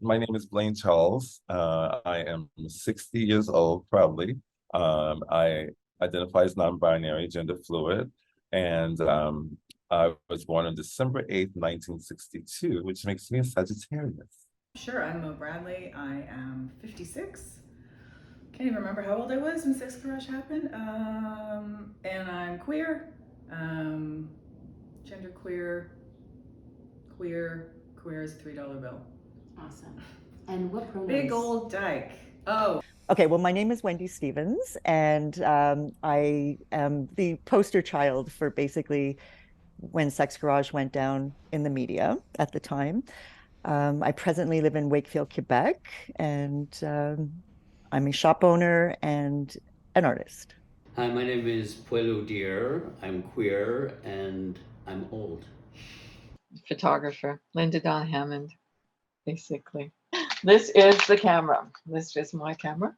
My name is Blane Charles. I am 60 years old, proudly. I identify as non-binary, gender fluid, and I was born on December 8th, 1962, which makes me a Sagittarius. Sure, I'm Mo Bradley. I am 56. Can't even remember how old I was when Sex Garage happened. And I'm queer, um, gender queer, queer is a $3 bill. Awesome. And what pronouns? Big old dyke. Oh. Okay, well, my name is Wendy Stephens, and I am the poster child for basically when Sex Garage went down in the media at the time. I presently live in Wakefield, Quebec, and I'm a shop owner and an artist. Hi, my name is Puelu Deer. I'm queer and I'm old. Photographer, Linda Dawn Hammond, basically. This is the camera. This is my camera.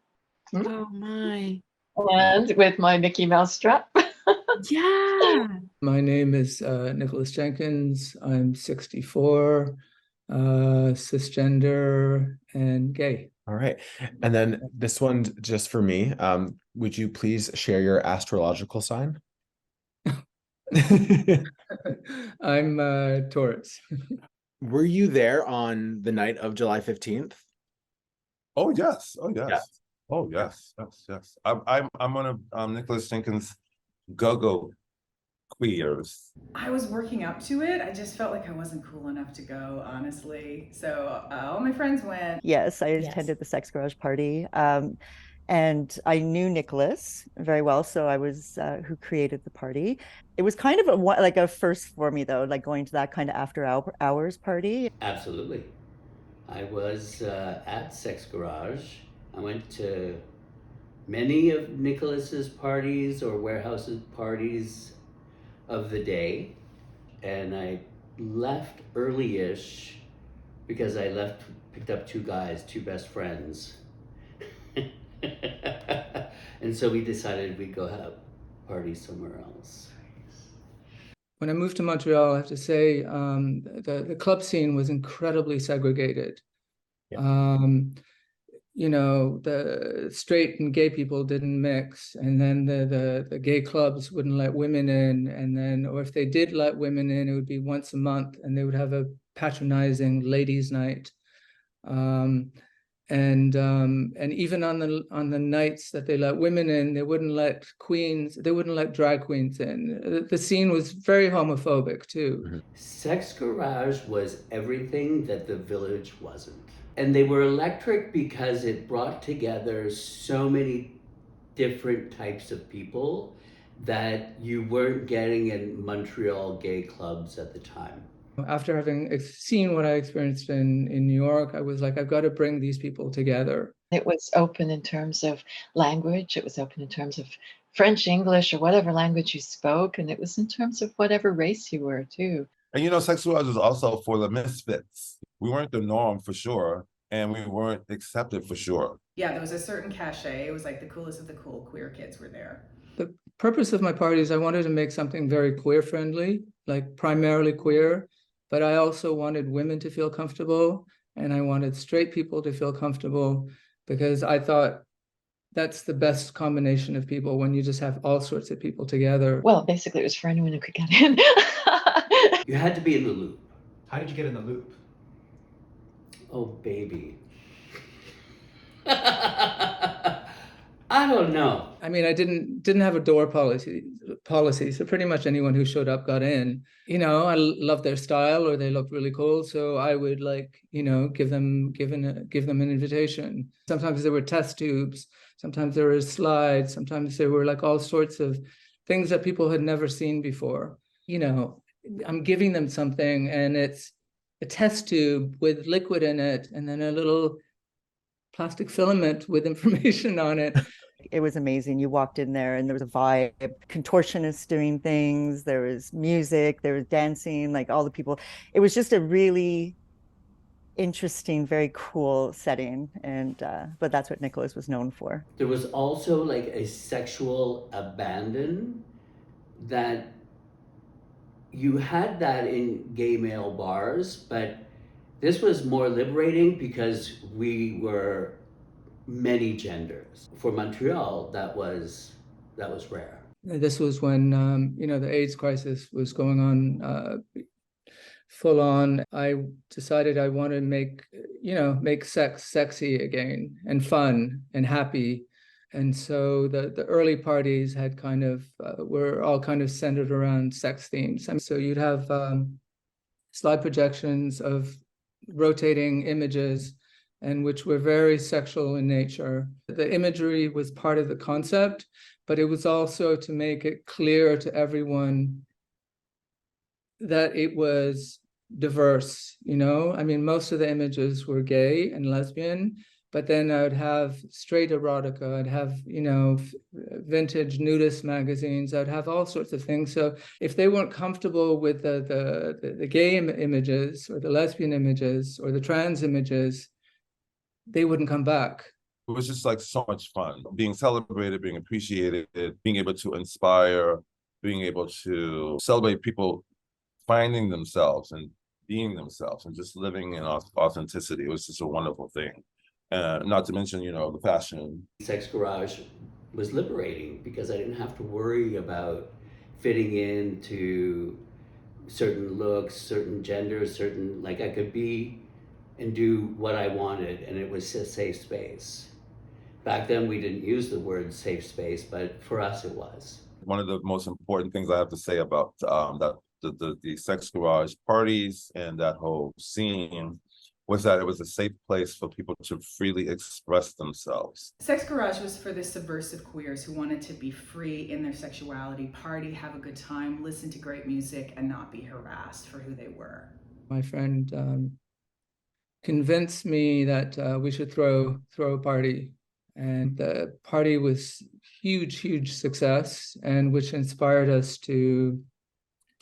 Oh my. And with my Mickey Mouse strap. Yeah. My name is Nicolas Jenkins. I'm 64, cisgender, and gay. All right. And then this one just for me. Would you please share your astrological sign? I'm Taurus. Were you there on the night of July 15th? Oh yes, oh yes, Yeah. oh yes, yes. I'm one of Nicolas Jenkins' go-go queers. I was working up to it. I just felt like I wasn't cool enough to go, honestly. So all my friends went. Yes, I attended the Sex Garage party. And I knew Nicolas very well, so I was who created the party. It was kind of like a first for me, though, like going to that kind of after hours party. Absolutely. I was at Sex Garage. I went to many of Nicholas's parties or warehouse's parties of the day, and I left early-ish because I picked up two guys, two best friends. And so we decided we'd go have parties somewhere else. When I moved to Montreal, I have to say the club scene was incredibly segregated. Yeah. You know, the straight and gay people didn't mix, and then the gay clubs wouldn't let women in, and then, or if they did let women in, it would be once a month, and they would have a patronizing ladies' night. And even on the nights that they let women in, they wouldn't let drag queens in. The scene was very homophobic too. Mm-hmm. Sex Garage was everything that the Village wasn't. And they were electric because it brought together so many different types of people that you weren't getting in Montreal gay clubs at the time. After having seen what I experienced in New York, I was like, I've got to bring these people together. It was open in terms of language. It was open in terms of French, English, or whatever language you spoke. And it was in terms of whatever race you were, too. And you know, Sex Garage was also for the misfits. We weren't the norm for sure, and we weren't accepted for sure. Yeah, there was a certain cachet. It was like the coolest of the cool queer kids were there. The purpose of my parties, I wanted to make something very queer friendly, like primarily queer, but I also wanted women to feel comfortable, and I wanted straight people to feel comfortable, because I thought that's the best combination of people, when you just have all sorts of people together. Well, basically, it was for anyone who could get in. You had to be in the loop. How did you get in the loop? Oh, baby. I don't know. I mean, I didn't have a door policy, so pretty much anyone who showed up got in. You know, I loved their style, or they looked really cool, so I would, like, you know, give them an invitation. Sometimes there were test tubes, sometimes there were slides, sometimes there were like all sorts of things that people had never seen before. You know, I'm giving them something, and it's a test tube with liquid in it, and then a little plastic filament with information on it. It was amazing. You walked in there and there was a vibe, contortionists doing things, there was music, there was dancing, like all the people. It was just a really interesting, very cool setting. And but that's what Nicolas was known for. There was also like a sexual abandon that you had that in gay male bars, but This was more liberating because we were many genders. For Montreal, that was rare. This was when the AIDS crisis was going on full on. I decided I wanted to make sex sexy again and fun and happy. And so the early parties had were all kind of centered around sex themes. And so you'd have slide projections of rotating images, and which were very sexual in nature. The imagery was part of the concept, but it was also to make it clear to everyone that it was diverse, I mean, most of the images were gay and lesbian, but then I would have straight erotica, I'd have, vintage nudist magazines, I'd have all sorts of things. So if they weren't comfortable with the gay images or the lesbian images or the trans images, they wouldn't come back. It was just like so much fun, being celebrated, being appreciated, being able to inspire, being able to celebrate people finding themselves and being themselves and just living in authenticity. It was just a wonderful thing. Not to mention, the fashion. Sex Garage was liberating because I didn't have to worry about fitting into certain looks, certain genders, I could be and do what I wanted, and it was a safe space. Back then, we didn't use the word safe space, but for us, it was. One of the most important things I have to say about the Sex Garage parties and that whole scene was that it was a safe place for people to freely express themselves. Sex Garage was for the subversive queers who wanted to be free in their sexuality, party, have a good time, listen to great music, and not be harassed for who they were. My friend convinced me that we should throw a party, and the party was huge success, and which inspired us to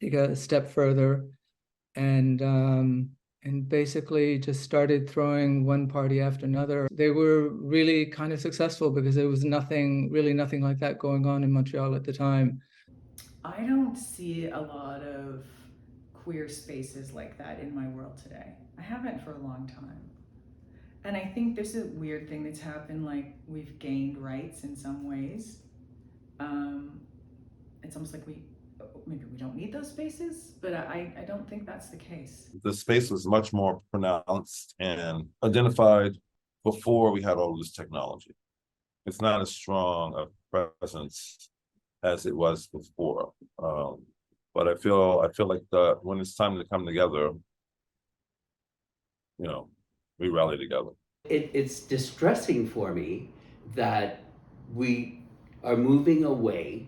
take a step further and basically just started throwing one party after another. They were really kind of successful because there was nothing like that going on in Montreal at the time. I don't see a lot of queer spaces like that in my world today. I haven't for a long time. And I think there's a weird thing that's happened, like we've gained rights in some ways. It's almost like maybe we don't need those spaces, but I don't think that's the case. The space was much more pronounced and identified before we had all this technology. It's not as strong a presence as it was before. But I feel like when it's time to come together, we rally together. It's distressing for me that we are moving away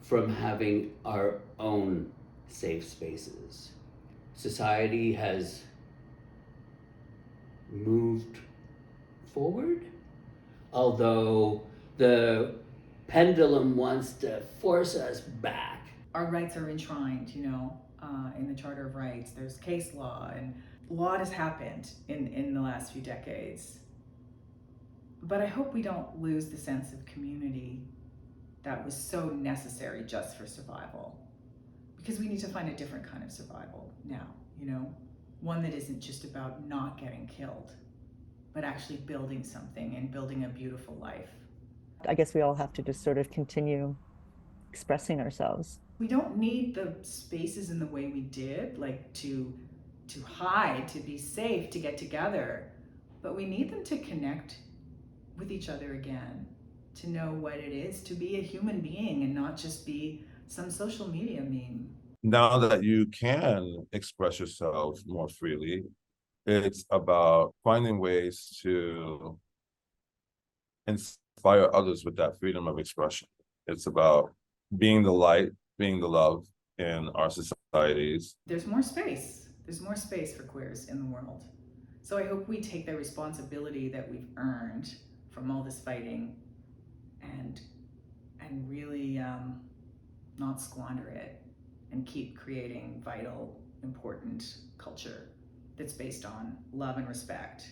from having our own safe spaces. Society has moved forward, although the pendulum wants to force us back. Our rights are enshrined, in the Charter of Rights. There's case law, and a lot has happened in the last few decades. But I hope we don't lose the sense of community that was so necessary just for survival. Because we need to find a different kind of survival now, one that isn't just about not getting killed, but actually building something and building a beautiful life. I guess we all have to just sort of continue expressing ourselves. We don't need the spaces in the way we did, like to hide, to be safe, to get together, but we need them to connect with each other again, to know what it is to be a human being and not just be some social media meme. Now that you can express yourself more freely, it's about finding ways to inspire others with that freedom of expression. It's about being the light, being the love in our societies. There's more space. There's more space for queers in the world. So I hope we take the responsibility that we've earned from all this fighting and really not squander it and keep creating vital, important culture that's based on love and respect.